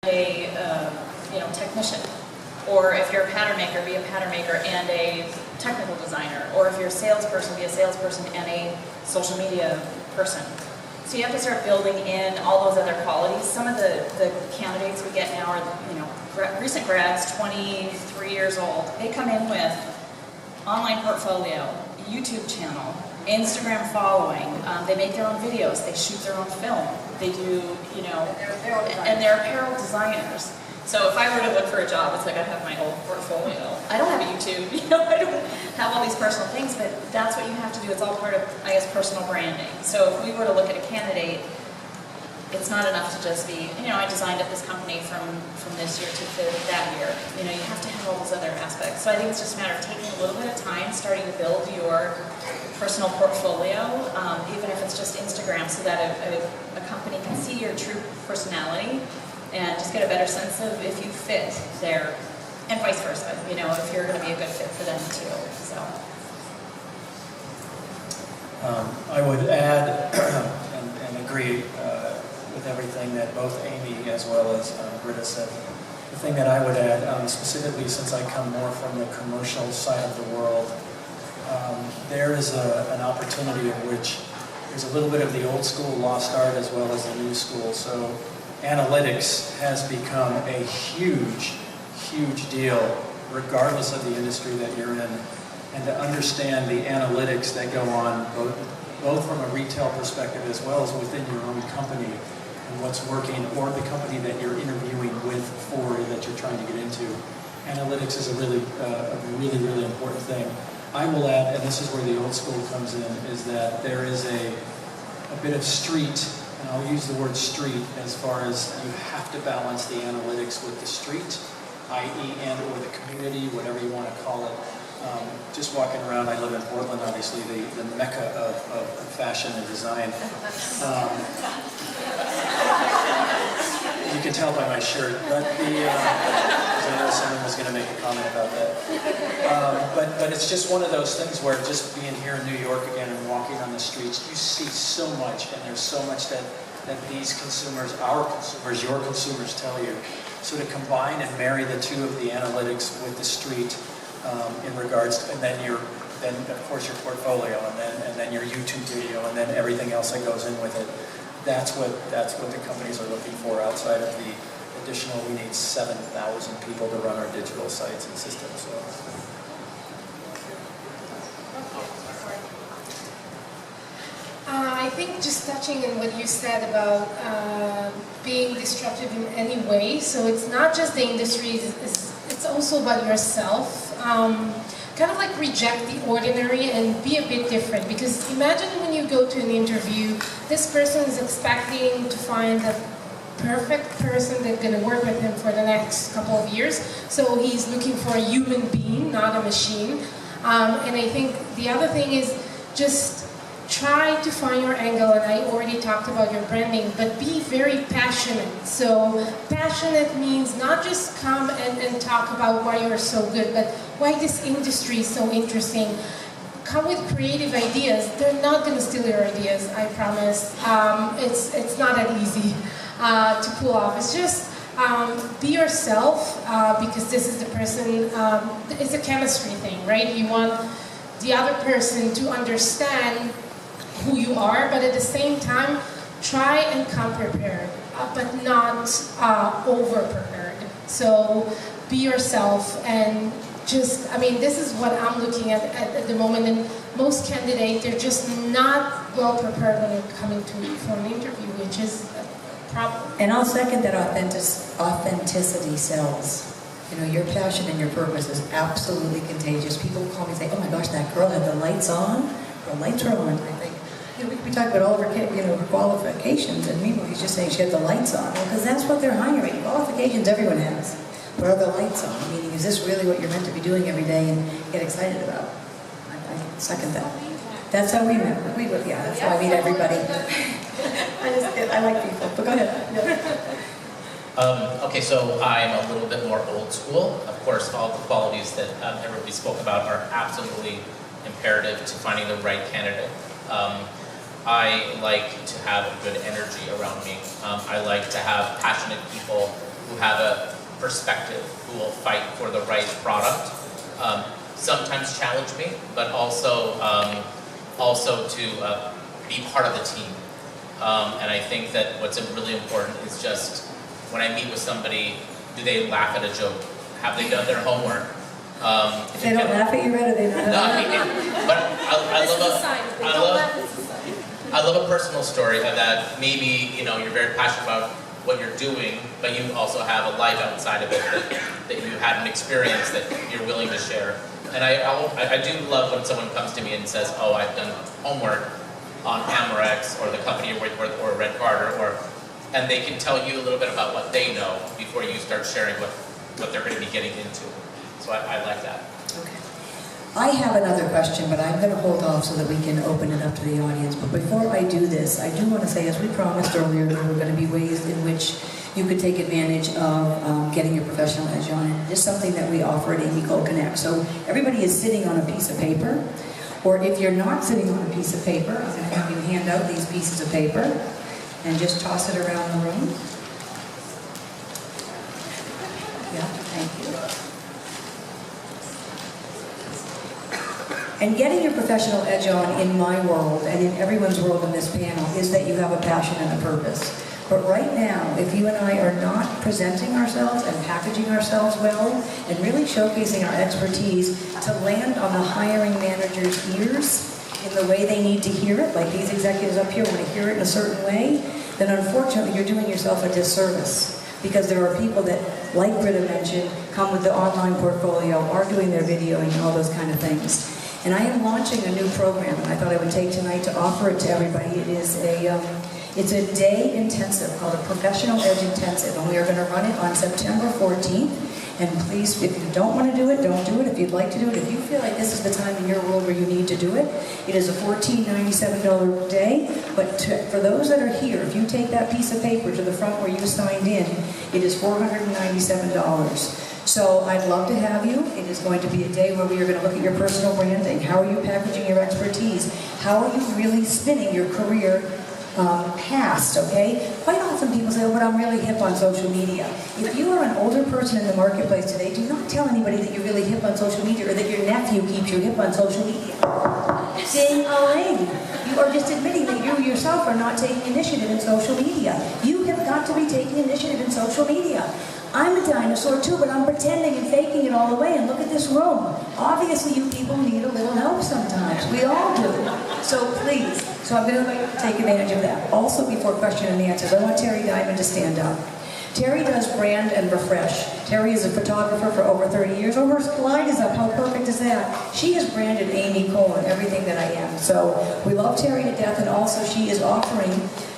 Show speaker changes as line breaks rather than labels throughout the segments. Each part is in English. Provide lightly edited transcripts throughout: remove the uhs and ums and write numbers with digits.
a technician. Or if you're a pattern maker, be a pattern maker and a technical designer. Or if you're a salesperson, be a salesperson and a social media person. So you have to start building in all those other qualities. Some of the candidates we get now are recent grads, 23 years old. They come in with online portfolio, YouTube channel, Instagram following. They make their own videos. They shoot their own film. They do, and they're apparel designers. So if I were to look for a job, it's like I have my old portfolio. I don't have a YouTube, I don't have all these personal things, but that's what you have to do. It's all part of, I guess, personal branding. So if we were to look at a candidate, it's not enough to just be, I designed at this company from this year to that year. You have to have all those other aspects. So I think it's just a matter of taking a little bit of time, starting to build your personal portfolio, even if it's just Instagram, so that a company can see your true personality and just get a better sense of if you fit there, and vice versa, if you're going to be a good fit for them too. So,
I would add and agree with everything that both Amy as well as Britta said. The thing that I would add, specifically since I come more from the commercial side of the world, there is an opportunity in which there's a little bit of the old school lost art as well as the new school. So analytics has become a huge deal regardless of the industry that you're in. And to understand the analytics that go on both from a retail perspective as well as within your own company and what's working, or the company that you're interviewing with for that you're trying to get into. Analytics is a really important thing. I will add, and this is where the old school comes in, is that there is a bit of street, and I'll use the word street as far as you have to balance the analytics with the street, i.e. and or the community, whatever you want to call it. Just walking around, I live in Portland, obviously the mecca of fashion and design. You can tell by my shirt, but I know someone was going to make a comment about that. But it's just one of those things where just being here in New York again and walking on the streets, you see so much, and there's so much that these consumers, our consumers, your consumers tell you. So to combine and marry the two of the analytics with the street in regards to, and then of course your portfolio, and then your YouTube video, and then everything else that goes in with it. That's what the companies are looking for outside of the additional, we need 7,000 people to run our digital sites and systems. So.
I think just touching on what you said about being disruptive in any way, so it's not just the industry, it's also about yourself. Kind of like reject the ordinary and be a bit different, because imagine when you go to an interview, this person is expecting to find the perfect person that's going to work with him for the next couple of years, so he's looking for a human being, not a machine. And I think the other thing is just try to find your angle, and I already talked about your branding, but be very passionate. So passionate means not just come and talk about why you're so good, but why this industry is so interesting. Come with creative ideas. They're not going to steal your ideas, I promise. It's not that easy to pull off. It's just be yourself, because this is the person, it's a chemistry thing, right? You want the other person to understand who you are, but at the same time, try and come prepared, but not over-prepared. So be yourself, and just, this is what I'm looking at the moment, and most candidates, they're just not well prepared when they're coming for an interview, which is a problem.
And I'll second that authenticity sells. Your passion and your purpose is absolutely contagious. People call me and say, oh my gosh, that girl had the lights on. The lights are on. I think, we talk about all of her qualifications, and meanwhile he's just saying she had the lights on. Well, because that's what they're hiring. Qualifications everyone has. But are the lights on? Meaning, is this really what you're meant to be doing every day and get excited about? I second that. That's how we met. That's how I meet everybody. I like people, but go ahead.
Okay, so I'm a little bit more old school. Of course, all the qualities that everybody spoke about are absolutely imperative to finding the right candidate. I like to have a good energy around me. I like to have passionate people who have a perspective, who will fight for the right product. Sometimes challenge me, but also to be part of the team. And I think that what's really important is just when I meet with somebody, do they laugh at a joke? Have they done their homework?
If they don't laugh at you, right? Are they not?
No, I mean, but I love a personal story of that. Maybe you're very passionate about what you're doing, but you also have a life outside of it that you had an experience that you're willing to share. And I do love when someone comes to me and says, "Oh, I've done homework on Amorex or the company you're with or Red Carter," and they can tell you a little bit about what they know before you start sharing what they're going to be getting into. So I like that.
Okay. I have another question, but I'm going to hold off so that we can open it up to the audience. But before I do this, I do want to say, as we promised earlier, there were going to be ways in which you could take advantage of getting your professional edge on. And it is something that we offer at Amy Cole Connect. So everybody is sitting on a piece of paper, or if you're not sitting on a piece of paper, I'm going to have you hand out these pieces of paper and just toss it around the room. Yeah, thank you. And getting your professional edge on in my world and in everyone's world in this panel is that you have a passion and a purpose. But right now, if you and I are not presenting ourselves and packaging ourselves well and really showcasing our expertise to land on the hiring manager's ears in the way they need to hear it, like these executives up here want to hear it in a certain way, then unfortunately you're doing yourself a disservice. Because there are people that, like Britta mentioned, come with the online portfolio, are doing their videoing and all those kind of things. And I am launching a new program, and I thought I would take tonight to offer it to everybody. It's a day intensive called a Professional Edge Intensive, and we are going to run it on September 14th. And please, if you don't want to do it, don't do it. If you'd like to do it, if you feel like this is the time in your world where you need to do it, it is a $1497 day. But for those that are here, if you take that piece of paper to the front where you signed in, it is $497. So I'd love to have you. It is going to be a day where we are going to look at your personal branding. How are you packaging your expertise? How are you really spinning your career past, okay? Quite often people say, oh, but I'm really hip on social media. If you are an older person in the marketplace today, do not tell anybody that you're really hip on social media or that your nephew keeps you hip on social media. Ding-a-ling. You are just admitting that you yourself are not taking initiative in social media. You have got to be taking initiative in social media. I'm a dinosaur too, but I'm pretending and faking it all the way, and look at this room. Obviously you people need a little help sometimes. We all do. So please, so I'm going to take advantage of that. Also, before question and answers, I want Terry Diamond to stand up. Terry does brand and refresh. Terry is a photographer for over 30 years. Oh, her slide is up. How perfect is that? She has branded Amy Cole and everything that I am. So we love Terry to death, and also she is offering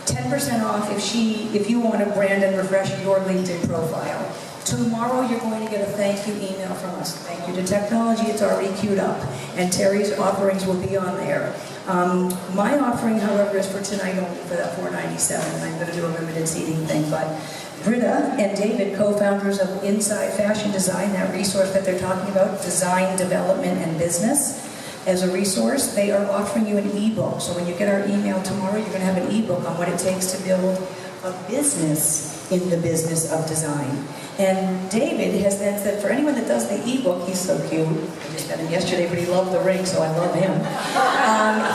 10% off if you want to brand and refresh your LinkedIn profile. Tomorrow you're going to get a thank you email from us. Thank you to technology, it's already queued up. And Terry's offerings will be on there. My offering, however, is for tonight only for that $497. I'm going to do a limited seating thing. But Britta and David, co-founders of Inside Fashion Design, that resource that they're talking about, design, development, and business, as a resource, they are offering you an ebook. So when you get our email tomorrow, you're going to have an ebook on what it takes to build a business in the business of design. And David has then said, for anyone that does the ebook, he's so cute. I just met him yesterday, but he loved the ring, so I love him.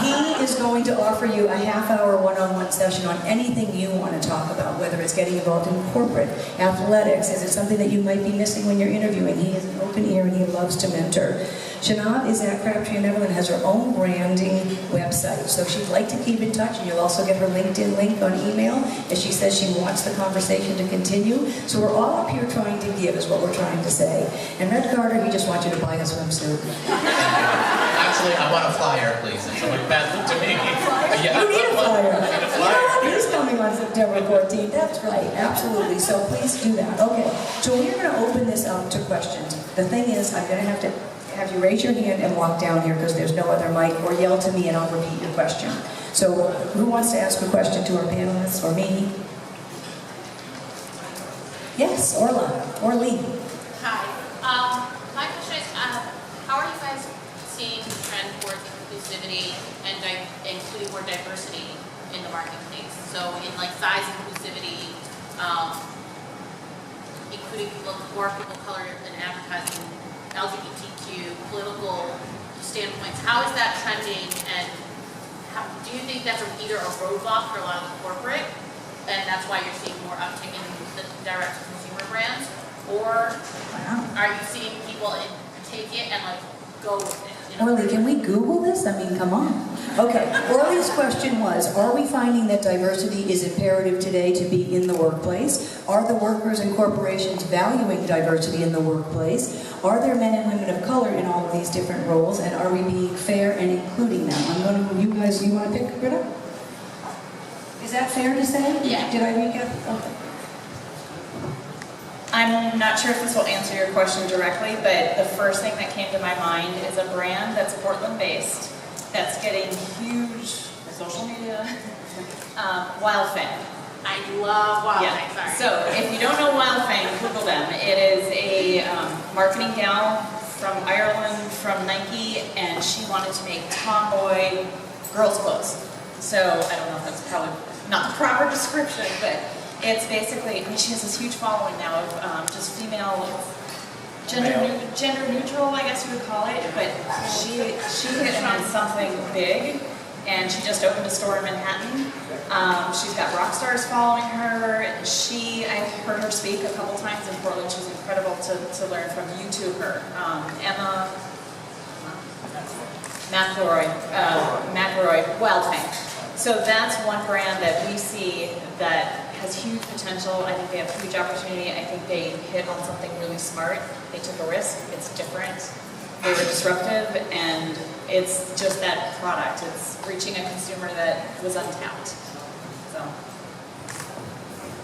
He is going to offer you a half-hour one-on-one session on anything you want to talk about, whether it's getting involved in corporate, athletics, is it something that you might be missing when you're interviewing. He is an open ear and he loves to mentor. Shanab is at Crabtree and Neverland, has her own branding website, so she'd like to keep in touch, and you'll also get her LinkedIn link on email, as she says she wants the conversation to continue. So we're all up here trying to give, is what we're trying to say. And Red Carter, he just wants you to buy a swimsuit.
Actually, I want a flyer, please. If someone passed it to me.
You need a flyer. He's coming on September 14th. That's right, absolutely. So please do that. Okay, so we're going to open this up to questions. The thing is, I'm going to have you raise your hand and walk down here because there's no other mic, or yell to me and I'll repeat your question. So who wants to ask a question to our panelists, or me? Yes, Orla, or Lee.
Hi. My question is, how are you guys seeing the trend towards inclusivity and including more diversity in the marketplace? So in like size inclusivity, including people, more people of color in advertising, LGBTQ, political standpoints. How is that trending, and how, do you think that's either a roadblock for a lot of the corporate, and that's why you're seeing more uptick in the direct-to-consumer brands, or are you seeing people take it and like go with it? You know?
Orly, can we Google this? I mean, come on. Okay, Orly's question was, are we finding that diversity is imperative today to be in the workplace? Are the workers and corporations valuing diversity in the workplace? Are there men and women of color in all of these different roles? And are we being fair and including them? I'm going to, you guys, you want to pick, Britta? Is that fair to say?
Yeah.
Did I read it? Okay.
I'm not sure if this will answer your question directly, but the first thing that came to my mind is a brand that's Portland-based, that's getting huge social media, Wildfang.
I love Wildfang,
Yeah.
sorry.
So if you don't know Wildfang, Google them. It is a marketing gal from Ireland, from Nike, and she wanted to make tomboy girls' clothes. So I don't know if that's probably not the proper description, but it's basically, I mean, she has this huge following now of just female, gender neutral, I guess you would call it, but she hit on something big, and she just opened a store in Manhattan. She's got rock stars following her. I've heard her speak a couple times in Portland. She's incredible to learn from. YouTube her. Emma McElroy, Wildfang. So that's one brand that we see that has huge potential. I think they have huge opportunity. I think they hit on something really smart. They took a risk. It's different. They were disruptive, and it's just that product. It's reaching a consumer that was untapped. So.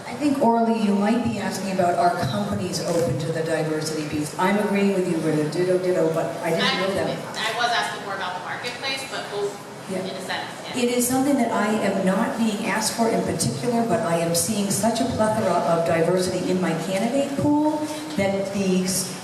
I think, Orly, you might be asking about are companies open to the diversity piece. I'm agreeing with you, Britta, ditto, but I didn't know that.
I was asking more about the marketplace, but both
Yeah.
in a sense. Yeah.
It is something that I am not being asked for in particular, but I am seeing such a plethora of diversity in my candidate pool that these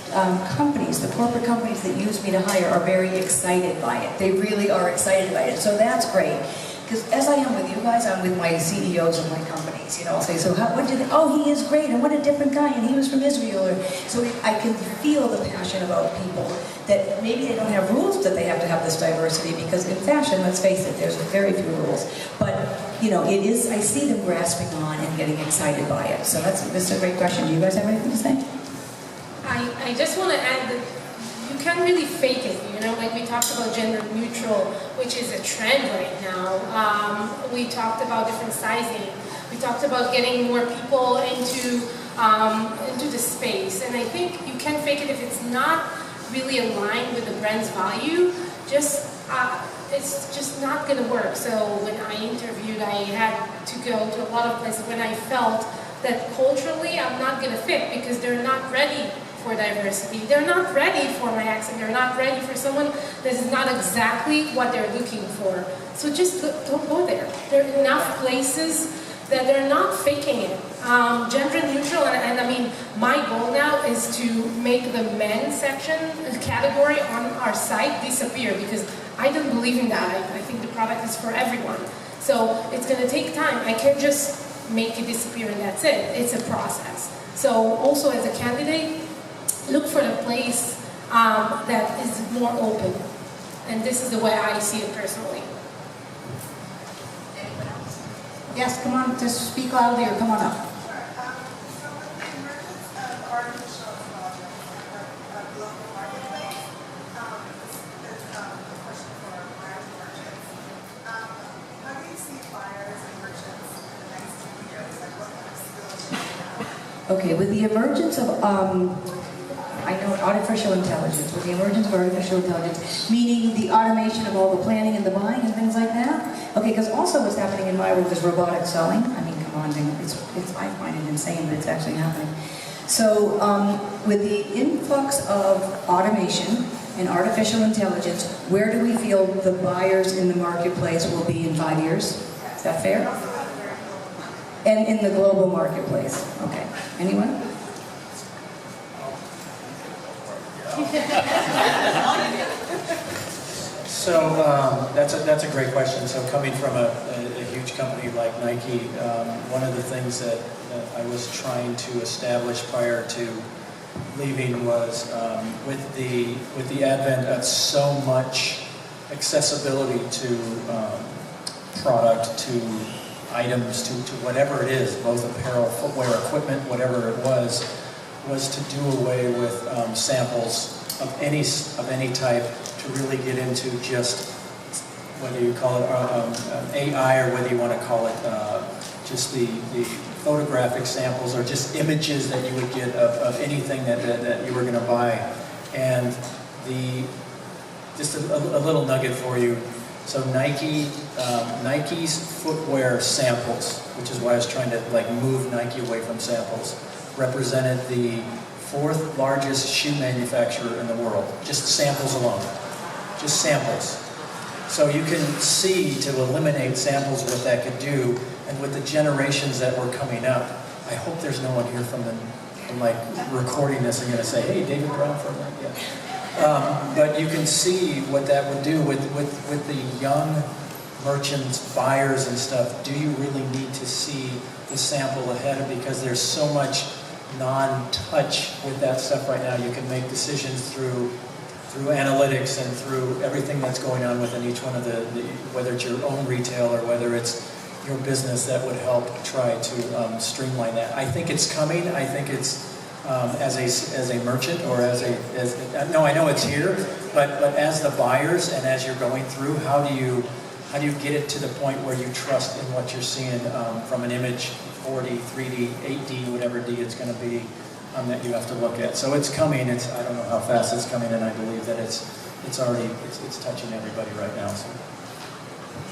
companies, the corporate companies that use me to hire, are very excited by it. They really are excited by it. So that's great. Because as I am with you guys, I'm with my CEOs of my companies. You know, I'll say, so what did they, oh, he is great, and what a different guy, and he was from Israel. So I can feel the passion about people that maybe they don't have rules that they have to have this diversity, because in fashion, let's face it, there's very few rules. But, you know, it is, I see them grasping on and getting excited by it. So that's a great question. Do you guys have anything to say?
I just want to add that you can't really fake it, you know, like we talked about gender neutral, which is a trend right now. We talked about different sizing. We talked about getting more people into the space. And I think you can't fake it if it's not really aligned with the brand's value. It's just not going to work. So when I interviewed, I had to go to a lot of places when I felt that culturally I'm not going to fit because they're not ready for diversity. They're not ready for my accent. They're not ready for someone that is not exactly what they're looking for. So just don't go there. There are enough places that they're not faking it. Gender neutral, and I mean, my goal now is to make the men section category on our site disappear, because I don't believe in that. I think the product is for everyone. So it's going to take time. I can't just make it disappear and that's it. It's a process. So also as a candidate, look for the place that is more open. And this is the way I see it personally.
Anyone else?
Yes, come on, just speak loudly or come on up. Okay, with the emergence of, I know artificial intelligence, with the emergence of artificial intelligence, meaning the automation of all the planning and the buying and things like that. Okay, because also what's happening in my world is robotic selling. I mean, come on, I find it insane, but it's actually happening. So, with the influx of automation and artificial intelligence, where do we feel the buyers in the marketplace will be in 5 years? Is that fair? And in the global marketplace. Okay. Anyone?
So that's a great question. So coming from a huge huge company like Nike, one of the things that I was trying to establish prior to leaving was with the advent of so much accessibility to product, to items, to whatever it is, both apparel, footwear, equipment, whatever it was to do away with samples of any type, to really get into just, whether you call it AI or whether you want to call it just the photographic samples or just images that you would get of anything that you were going to buy. And just a little nugget for you. So Nike's footwear samples, which is why I was trying to move Nike away from samples, represented the 4th largest shoe manufacturer in the world. Just samples alone. Just samples. So you can see, to eliminate samples, what that could do, and with the generations that were coming up. I hope there's no one here from recording this and going to say, hey, David Brown from that. Yeah. But you can see what that would do with the young merchants, buyers and stuff. Do you really need to see the sample ahead of, because there's so much non-touch with that stuff right now. You can make decisions through analytics and through everything that's going on within each one of whether it's your own retail or whether it's your business, that would help try to streamline that. I think it's coming. I think it's as a merchant or I know it's here, but as the buyers and as you're going through, how do you get it to the point where you trust in what you're seeing from an image, 4D, 3D, 8D, whatever D it's going to be, that you have to look at. So it's coming. I don't know how fast it's coming, and I believe that it's already touching everybody right now. So.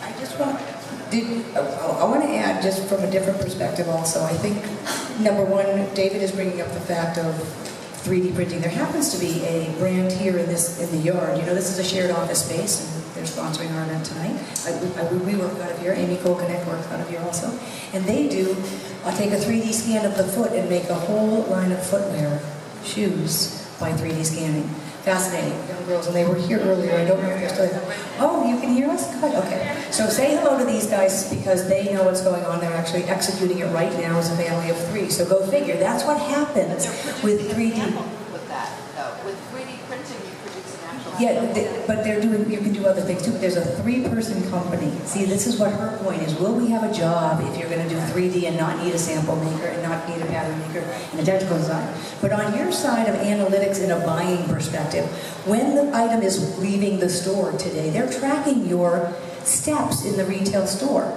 I want to add, just from a different perspective also, I think, number one, David is bringing up the fact of 3D printing. There happens to be a brand here in the yard. You know, this is a shared office space, and they're sponsoring our event tonight. We work out of here. Amy Kokonek works out of here also. And they take a 3D scan of the foot and make a whole line of footwear, shoes, by 3D scanning. Fascinating, young girls, and they were here earlier. I don't know if they're still here. Oh, you can hear us? Good, okay. So say hello to these guys because they know what's going on. They're actually executing it right now as a family of 3. So go figure. That's what happens with 3D.
With that, though. With 3D printing, you produce an actual...
Yeah, but you can do other things too. There's a 3-person company. See, this is what her point is. Will we have a job if you're going to do 3D and not need a sample maker and not need a pattern maker and a technical designer? But on your side of analytics in a buying perspective, when the item is leaving the store today, they're tracking your steps in the retail store.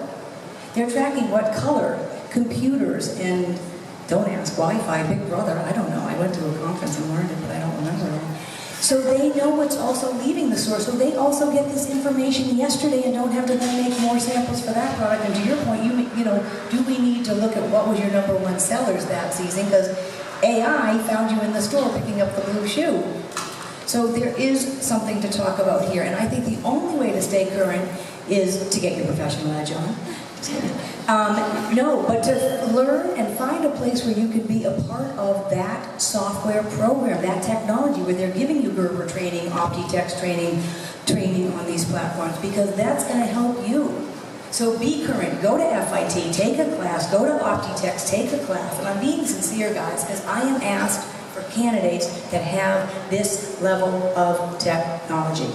They're tracking what color, computers, and don't ask, Wi-Fi, Big Brother, I don't know. I went to a conference and learned it, but I don't remember it. So they know what's also leaving the store. So they also get this information yesterday and don't have to then make more samples for that product. And to your point, you know, do we need to look at what was your #1 sellers that season? Because AI found you in the store picking up the blue shoe. So there is something to talk about here. And I think the only way to stay current is to get your professional edge on. No, but to learn and find a place where you can be a part of that software program, that technology, where they're giving you Gerber training, Optitex training on these platforms, because that's going to help you. So be current. Go to FIT, take a class. Go to Optitex, take a class. And I'm being sincere, guys, because I am asked for candidates that have this level of technology.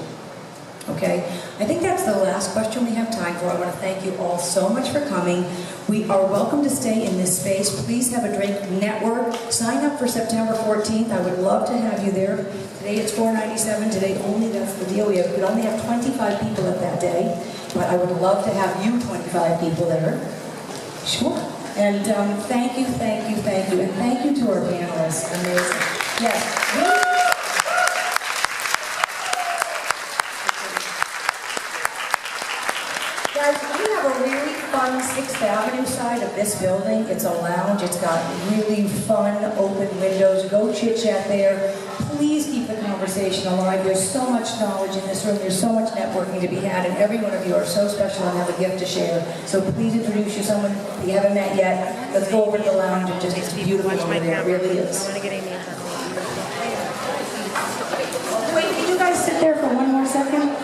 Okay, I think that's the last question we have time for. I want to thank you all so much for coming. We are welcome to stay in this space. Please have a drink, network. Sign up for September 14th. I would love to have you there. Today it's $4.97. Today only, that's the deal. We could only have 25 people at that day, but I would love to have you 25 people there. Sure. And thank you, thank you, thank you. And thank you to our panelists. Amazing. Yes. Guys, we have a really fun 6th Avenue side of this building. It's a lounge. It's got really fun open windows. Go chit-chat there. Please keep the conversation alive. There's so much knowledge in this room. There's so much networking to be had, and every one of you are so special and have a gift to share. So please introduce you to someone you haven't met yet. Let's go over to the lounge. It's beautiful over there. It really is. Wait, can you guys sit there for one more second?